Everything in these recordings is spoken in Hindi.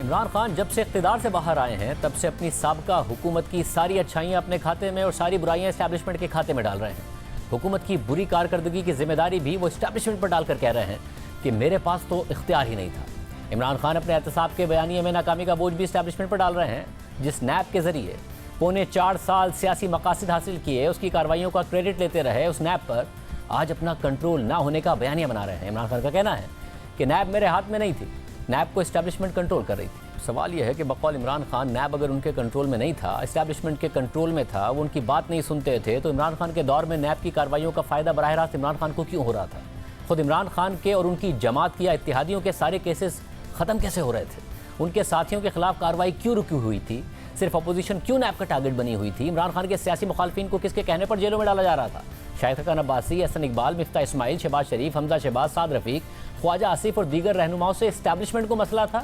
इमरान खान जब से इख्तिदार से बाहर आए हैं तब से अपनी साबका हुकूमत की सारी अच्छाइयाँ अपने खाते में और सारी बुराइयाँ इस्टेब्लिशमेंट के खाते में डाल रहे हैं। हुकूमत की बुरी कारकर्दगी की जिम्मेदारी भी वो इस्टेब्लिशमेंट पर डालकर कह रहे हैं कि मेरे पास तो इख्तियार ही नहीं था। इमरान खान अपने एहतसाब के बयानिए में नाकामी का बोझ भी इस्टेब्लिशमेंट पर डाल रहे हैं। जिस नैब के जरिए पौने 4 साल सियासी मकासद हासिल किए, उसकी कार्रवाइयों का क्रेडिट लेते रहे, उस नैब पर आज अपना कंट्रोल ना होने का बयानिया बना रहे हैं। इमरान खान का कहना है कि नैब मेरे हाथ में नहीं थी, नैब को इस्टेब्लिशमेंट कंट्रोल कर रही थी। सवाल यह है कि बकौल इमरान खान नैब अगर उनके कंट्रोल में नहीं था, इस्टेब्लिशमेंट के कंट्रोल में था, वो उनकी बात नहीं सुनते थे, तो इमरान खान के दौर में नैब की कार्रवाइयों का फ़ायदा बराह रास्त इमरान खान को क्यों हो रहा था? खुद इमरान खान के और उनकी जमात या इत्तेहादियों के सारे केसेस ख़त्म कैसे हो रहे थे? उनके साथियों के खिलाफ कार्रवाई क्यों रुकी हुई थी? सिर्फ अपोजिशन क्यों नैब का टारगेट बनी हुई थी? इमरान खान के सियासी मुखालफिन को किसके कहने पर जेलों में डाला जा रहा था? शाहिद खान अब्बासी, हसन इकबाल, मिफ्ता इस्माइल, शहबाज शरीफ, हमजा शहबाज, साद रफीक, ख्वाजा आसिफ और दीगर रहनुमाओं से इस्टेब्लिशमेंट को मसला था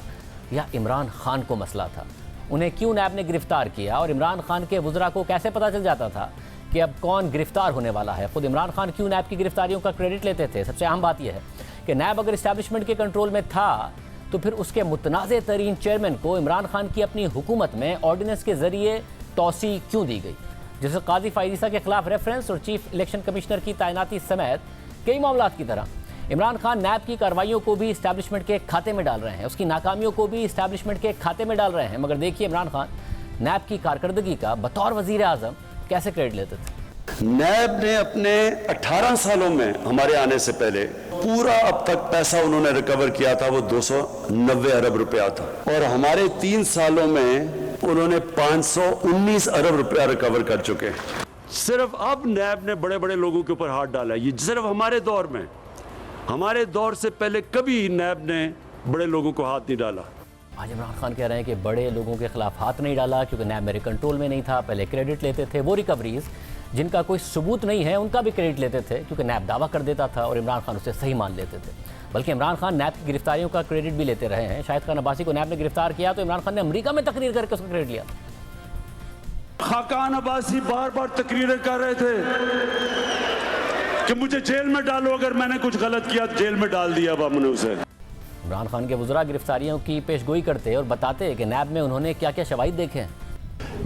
या इमरान खान को मसला था? उन्हें क्यों नैब ने गिरफ्तार किया और इमरान खान के वुज़रा को कैसे पता चल जाता था कि अब कौन गिरफ्तार होने वाला है? खुद इमरान खान क्यों नैब की गिरफ्तारियों का क्रेडिट लेते थे? सबसे अहम बात यह है कि नैब अगर इस्टेब्लिशमेंट के कंट्रोल में था तो फिर उसके मुतनाज़े तरीन चेयरमैन को इमरान खान की अपनी हुकूमत में ऑर्डिनेंस के जरिए तौसी क्यों दी गई? जैसे काजी फायजीसा के खिलाफ रेफरेंस और चीफ इलेक्शन कमिश्नर की तैनाती समेत कई मामलों की तरह इमरान खान नैब की कार्रवाइयों को भी इस्टेब्लिशमेंट के खाते में डाल रहे हैं, उसकी नाकामियों को भी इस्टेब्लिशमेंट के खाते में डाल रहे हैं। मगर देखिए इमरान खान नैब की कारकर्दगी का बतौर वजीर आजम कैसे क्रेडिट लेते थे। नैब ने अपने 18 सालों में हमारे आने से पहले पूरा अब तक पैसा उन्होंने रिकवर किया था वो 290 अरब रुपया था, और हमारे 3 सालों में उन्होंने 519 अरब रुपया रिकवर कर चुके हैं। सिर्फ अब नैब ने बड़े बड़े लोगों के ऊपर हाथ डाला है। ये सिर्फ हमारे दौर में, हमारे दौर से पहले कभी नैब ने बड़े लोगों को हाथ नहीं डाला। आज इमरान खान कह रहे हैं कि बड़े लोगों के खिलाफ हाथ नहीं डाला क्योंकि नैब मेरे कंट्रोल में नहीं था। पहले क्रेडिट लेते थे वो रिकवरीज जिनका कोई सबूत नहीं है, उनका भी क्रेडिट लेते थे क्योंकि नैब दावा कर देता था और इमरान खान उसे सही मान लेते थे। बल्कि इमरान खान नैब की गिरफ्तारियों का क्रेडिट भी लेते रहे हैं। शाहिद खान अब्बासी को नैब ने गिरफ्तार किया तो इमरान खान ने अमेरिका में तकरीर करके उसका क्रेडिट लिया। खाकान अब्बासी बार बार तकरीरें कर रहे थे कि मुझे जेल में डालो, अगर मैंने कुछ गलत किया तो जेल में डाल दिया अब हमने उसे। इमरान खान के वुज़रा गिरफ्तारियों की पेशगोई करते और बताते कि नैब में उन्होंने क्या क्या शवाहिद देखे हैं।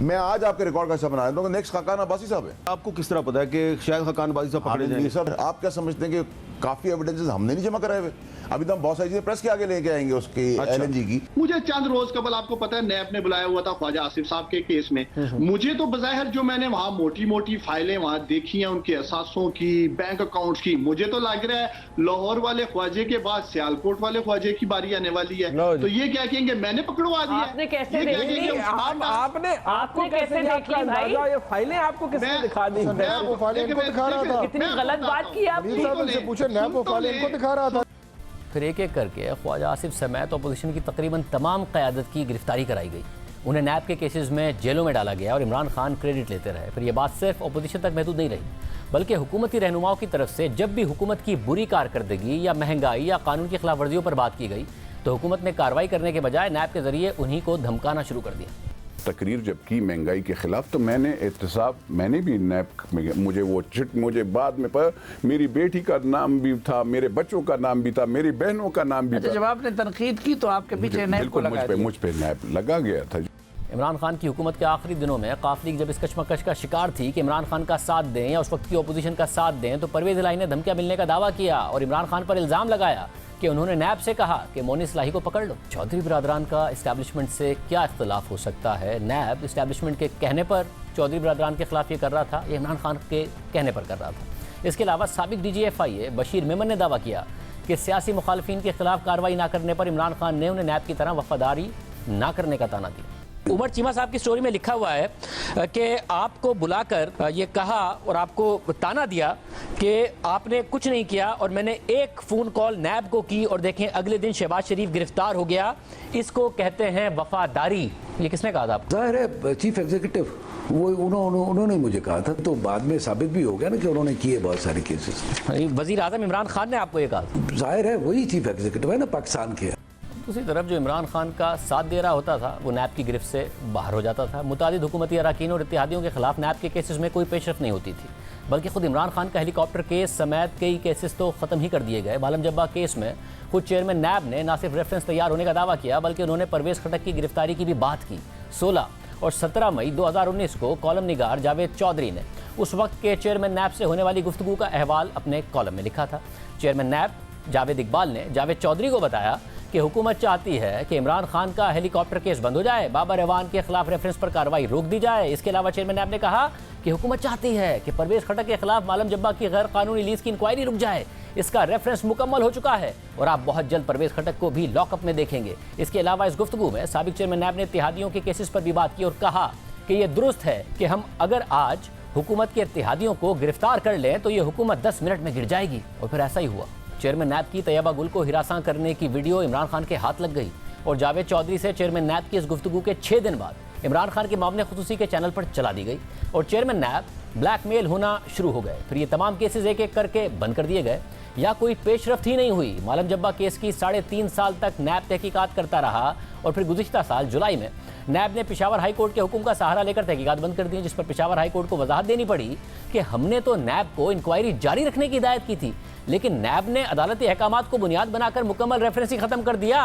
मैं आज आपके रिकॉर्ड का हिस्सा बना दूंगा। नेक्स्ट खाकान अब्बासी साहब है। आपको किस तरह पता है कि शायद खाकान अब्बासी साहब पकड़े जाएंगे? सर आप क्या समझते हैं कि काफी एविडेंसेस हमने नहीं जमा कराए हुए? अभी तो हम बहुत सारी चीजें प्रेस के आगे लेके आएंगे उसकी एलएनजी की। मुझे चंद रोज कबल आपको पता है नैब ने बुलाया हुआ था ख्वाजा आसिफ साहब के केस में। मुझे तो बज़ाहिर जो मैंने वहां मोटी मोटी फाइलें वहां देखी हैं उनके असासों की, बैंक अकाउंट्स की, मुझे तो लग रहा है लाहौर वाले ख्वाजे के बाद सियालकोट वाले ख्वाजे की बारी आने वाली है। तो ये क्या कहेंगे मैंने पकड़वा दिया? आपने कैसे देख ली? आपने कैसे देख ली भाई? ये फाइलें आपको किसने दिखा दी? नैब वो फाइलें इनको दिखा रहा था। कितनी गलत बात की आपने? पूछे नैब वो फाइलें इनको दिखा रहा था। फिर एक एक करके ख्वाजा आसिफ समेत अपोजिशन की तकरीबन तमाम क़यादत की गिरफ्तारी कराई गई। उन्हें नैब के केसेस में जेलों में डाला गया और इमरान खान क्रेडिट लेते रहे। फिर यह बात सिर्फ अपोजिशन तक महदूद नहीं रही, बल्कि हुकूमती रहनुमाओं की तरफ से जब भी हुकूमत की बुरी कारकर्दगी या महंगाई या कानून की खिलाफ वर्जियों पर बात की गई तो हुकूमत ने कार्रवाई करने के बजाय नैब के जरिए उन्हीं को धमकाना शुरू कर दिया। तकरीर जब की महंगाई के खिलाफ तो मैंने एहतसाब, मैंने भी नैब में, मुझे वो चिट मुझे बाद में पर मेरी बेटी का नाम भी था, मेरे बच्चों का नाम भी था, मेरी बहनों का नाम भी था। जब आपने तनकीद की तो आपके पीछे नैब को लगा दिया। मुझ पे नैब लगा गया था। इमरान खान की हुकूमत के आखिरी दिनों में काफ लीग जब इस कशमकश का शिकार थी कि इमरान खान का साथ दें या उस वक्त की अपोजिशन का साथ दें, तो परवेज़ इलाही ने धमकियां मिलने का दावा किया और इमरान खान पर इल्ज़ाम लगाया कि उन्होंने नैब से कहा कि मोनी इस्लाही को पकड़ लो। चौधरी बिरादरान का इस्टेब्लिशमेंट से क्या इख्तलाफ हो सकता है? नैब इस्टेब्लिशमेंट के कहने पर चौधरी बिरादरान के खिलाफ ये कर रहा था या इमरान खान के कहने पर कर रहा था? इसके अलावा साबिक DGFIA बशीर मेमन ने दावा किया कि सियासी मुखालफिन के खिलाफ कार्रवाई ना करने पर इमरान खान ने उन्हें नैब की तरह वफादारी ना करने का ताना दिया। उमर चीमा साहब की स्टोरी में लिखा हुआ है कि आपको बुलाकर ये कहा और आपको ताना दिया कि आपने कुछ नहीं किया और मैंने एक फ़ोन कॉल नैब को की और देखें अगले दिन शहबाज शरीफ गिरफ्तार हो गया। इसको कहते हैं वफादारी। ये किसने कहा था आपको? जाहिर है चीफ एग्जीक्यूटिव वो उन्होंने मुझे कहा था, तो बाद में साबित भी हो गया ना कि उन्होंने किए बहुत सारे केसेस। वज़ीर आज़म इमरान खान ने आपको ये कहा? जाहिर है वही चीफ एग्जीक्यूटिव है ना पाकिस्तान के। दूसरी तरफ जो इमरान खान का साथ दे रहा होता था वो नैब की गिरफ्त से बाहर हो जाता था। मुतादिद हुकूमती अरकान और इत्तेहादियों के खिलाफ नैब के केसेस में कोई पेशरफ नहीं होती थी, बल्कि खुद इमरान खान का हेलीकॉप्टर केस समेत कई केसेस तो ख़त्म ही कर दिए गए। मालम जब्बा केस में खुद चेयरमैन नैब ने न सिर्फ रेफरेंस तैयार होने का दावा किया, बल्कि उन्होंने परवेज़ खटक की गिरफ्तारी की भी बात की। 16 और 17 मई 2019 को कॉलम निगार जावेद चौधरी ने उस वक्त के चेयरमैन नैब से होने वाली गुफ्तगू का अहवाल अपने कॉलम में लिखा था। चेयरमैन नैब जावेद इकबाल ने जावेद चौधरी को बताया कि हुकूमत चाहती है कि इमरान खान का हेलीकॉप्टर केस बंद हो जाए, बाबर एवान के खिलाफ रेफरेंस पर कार्रवाई रोक दी जाए। इसके अलावा चेयरमैन नैब ने कहा कि हुकूमत चाहती है कि परवेज़ खटक के खिलाफ मालम जब्बा की गैर कानूनी लीज की इंक्वायरी रुक जाए। इसका रेफरेंस मुकम्मल हो चुका है और आप बहुत जल्द परवेज़ खटक को भी लॉकअप में देखेंगे। इसके अलावा इस गुफ्तगू में साबिक चेयरमैन नैब ने इत्तेहादियों के केसेस पर भी बात की और कहा कि यह दुरुस्त है कि हम अगर आज हुकूमत के इत्तेहादियों को गिरफ्तार कर लें तो ये हुकूमत 10 मिनट में गिर जाएगी। और फिर ऐसा ही हुआ। चेयरमैन नैब की तैयबा गुल को हिरासां करने की वीडियो इमरान खान के हाथ लग गई और जावेद चौधरी से चेयरमैन नैब की इस गुफ्तगू के 6 दिन बाद इमरान खान के मामले खुसूसी के चैनल पर चला दी गई और चेयरमैन नैब ब्लैकमेल होना शुरू हो गए। फिर ये तमाम केसेस एक एक करके बंद कर दिए गए या कोई पेशरफ्त ही नहीं हुई। मालम जब्बा केस की 3.5 साल तक नैब तहकीकात करता रहा और फिर गुज़िश्ता साल जुलाई में नैब ने पेशावर हाई कोर्ट के हुक्म का सहारा लेकर तहकीकात बंद कर दी, जिस पर पेशावर हाई कोर्ट को वजाहत देनी पड़ी कि हमने तो नैब को इंक्वायरी जारी रखने की हिदायत की थी, लेकिन नैब ने अदालती अहकामात को बुनियाद बनाकर मुकम्मल रेफरेंस ही ख़त्म कर दिया।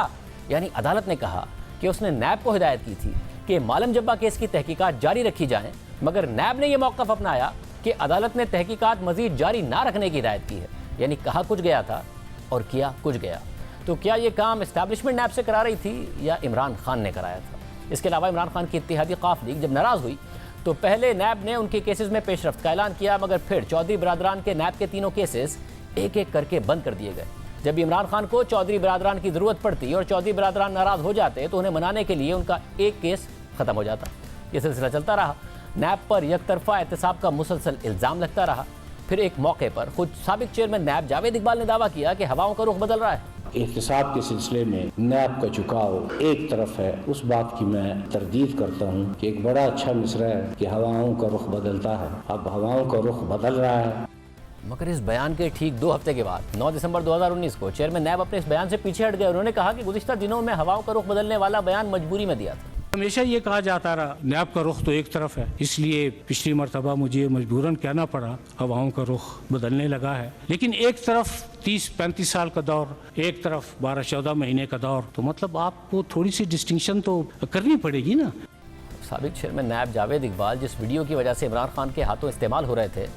यानी अदालत ने कहा कि उसने नैब को हिदायत की थी कि मालम जब्बा केस की तहकीकात जारी रखी जाएँ, मगर नैब ने यह मौक़िफ़ अपनाया कि अदालत ने तहकीकात मज़ीद जारी ना रखने की हिदायत की है। यानी कहा कुछ गया था और किया कुछ गया। तो क्या ये काम इस्टेब्लिशमेंट नैब से करा रही थी या इमरान खान ने कराया था? इसके अलावा इमरान खान की इत्तेहादी क़ाफ लीग जब नाराज़ हुई तो पहले नैब ने उनके केसेस में पेशरफ्त का ऐलान किया, मगर फिर चौधरी बरादरान के नैब के तीनों केसेस एक एक करके बंद कर दिए गए। जब इमरान खान को चौधरी बरादरान की ज़रूरत पड़ती और चौधरी बरादरान नाराज़ हो जाते तो उन्हें मनाने के लिए उनका एक केस ख़त्म हो जाता। ये सिलसिला चलता रहा। नैब पर यकतरफा एहतसाब का मुसलसल इल्ज़ाम लगता रहा। फिर एक मौके पर खुद साबिक चेयरमैन नैब जावेद इकबाल ने दावा किया कि हवाओं का रुख बदल रहा है। एहतसाब के सिलसिले में नैब का झुकाव एक तरफ है, उस बात की मैं तरदीद करता हूँ कि एक बड़ा अच्छा मिसरा है कि हवाओं का रुख बदलता है। अब हवाओं का रुख बदल रहा है। मगर इस बयान के ठीक 2 हफ्ते के बाद 9 दिसंबर 2019 को चेयरमैन नैब अपने इस बयान से पीछे हट गए। उन्होंने कहा कि गुज़िश्ता दिनों में हवाओं का रुख बदलने वाला बयान मजबूरी में दिया था। हमेशा ये कहा जाता रहा नैब का रुख तो एक तरफ है, इसलिए पिछली मरतबा मुझे मजबूरन कहना पड़ा हवाओं का रुख बदलने लगा है। लेकिन एक तरफ 30-35 साल का दौर, एक तरफ 12-14 महीने का दौर, तो मतलब आपको थोड़ी सी डिस्टिंक्शन तो करनी पड़ेगी ना। साबिक चेयरमैन नैब जावेद इकबाल जिस वीडियो की वजह से इमरान खान के हाथों इस्तेमाल हो रहे थे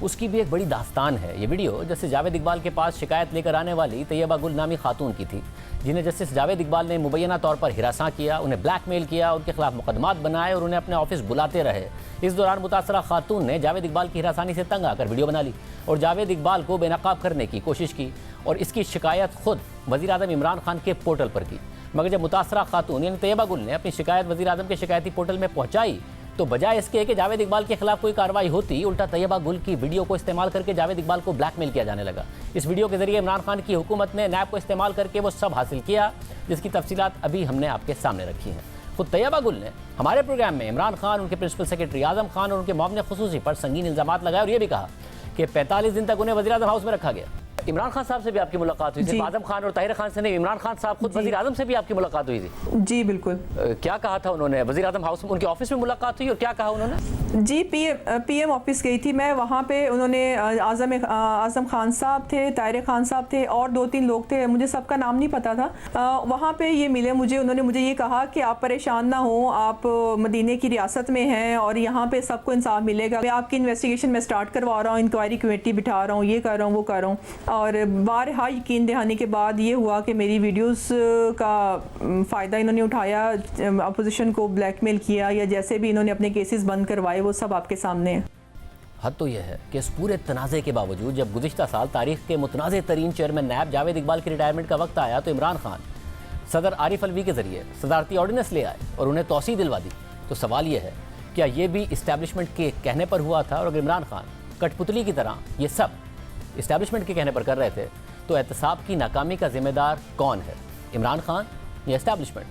उसकी भी एक बड़ी दास्तान है। ये वीडियो जस्टिस जावेद इकबाल के पास शिकायत लेकर आने वाली तैयबा गुल नामी खातून की थी, जिन्हें जस्टिस जावेद इकबाल ने मुबैना तौर पर हिरासां किया, उन्हें ब्लैकमेल किया, उनके खिलाफ मुकदमात बनाए और उन्हें अपने ऑफिस बुलाते रहे। इस दौरान मुतासरा खातून ने जावेद इकबाल की हिरासानी से तंग आकर वीडियो बना ली और जावेद इकबाल को बेनकाब करने की कोशिश की और इसकी शिकायत खुद वज़ीर आज़म इमरान खान के पोर्टल पर की। मगर जब मुतासरा खातून यानी तैयबा गुल ने अपनी शिकायत वज़ीर आज़म के शिकायती पोर्टल में पहुँचाई तो बजाय इसके कि जावेद इकबाल के खिलाफ कोई कार्रवाई होती, उल्टा तैयबा गुल की वीडियो को इस्तेमाल करके जावेद इकबाल को ब्लैकमेल किया जाने लगा। इस वीडियो के जरिए इमरान खान की हुकूमत ने नैब को इस्तेमाल करके वो सब हासिल किया जिसकी तफसीलात अभी हमने आपके सामने रखी हैं। खुद तैयबा गुल ने हमारे प्रोग्राम में इमरान खान, उनके प्रिंसिपल सेक्रेटरी आजम खान और उनके मामले खुसूसी पर संगीन इल्जामात लगाए और ये भी कहा कि 45 दिन तक उन्हें वज़ीर आज़म हाउस में रखा गया। इमरान खान साहब से भी आपकी मुलाकात हुई थी, आजम खान और ताहिर खान से नहीं, इमरान खान साहब खुद वज़ीर आज़म से भी आपकी मुलाकात हुई थी? जी बिल्कुल। क्या कहा था उन्होंने? वज़ीर आज़म हाउस में उनके ऑफिस में मुलाकात हुई और क्या कहा उन्होंने? जी पीएम ऑफिस गई थी मैं, वहाँ पे उन्होंने आजम खान साहब थे, ताहिर खान साहब थे और 2-3 लोग थे, मुझे सबका नाम नहीं पता था। वहाँ पे ये मिले मुझे, उन्होंने मुझे ये कहा कि आप परेशान ना हो, आप मदीने की रियासत में हैं और यहाँ पे सबको इंसाफ मिलेगा। मैं आपकी इन्वेस्टिगेशन में स्टार्ट करवा रहा हूँ, इंक्वायरी कमेटी बिठा रहा हूँ, ये कर रहा हूँ, वो कर रहा हूँ। और बारहा यकीन दहानी के बाद ये हुआ कि मेरी वीडियोस का फ़ायदा इन्होंने उठाया, अपोजिशन को ब्लैकमेल किया या जैसे भी इन्होंने अपने केसेस बंद करवाए, वो सब आपके सामने है। हद तो यह है कि इस पूरे तनाज़े के बावजूद जब गुज़िश्ता साल तारीख के मुतनाज़े तरीन चेयरमैन नैब जावेद इकबाल की रिटायरमेंट का वक्त आया तो इमरान खान सदर आरिफ अलवी के ज़रिए सदारती ऑर्डिनेंस ले आए और उन्हें तौसी दिलवा दी। तो सवाल यह है क्या ये भी इस्टेब्लिशमेंट के कहने पर हुआ था? और अगर इमरान खान कठपुतली की तरह ये सब इस्टेब्लिशमेंट के कहने पर कर रहे थे तो एहतसाब की नाकामी का जिम्मेदार कौन है, इमरान खान या इस्टेब्लिशमेंट?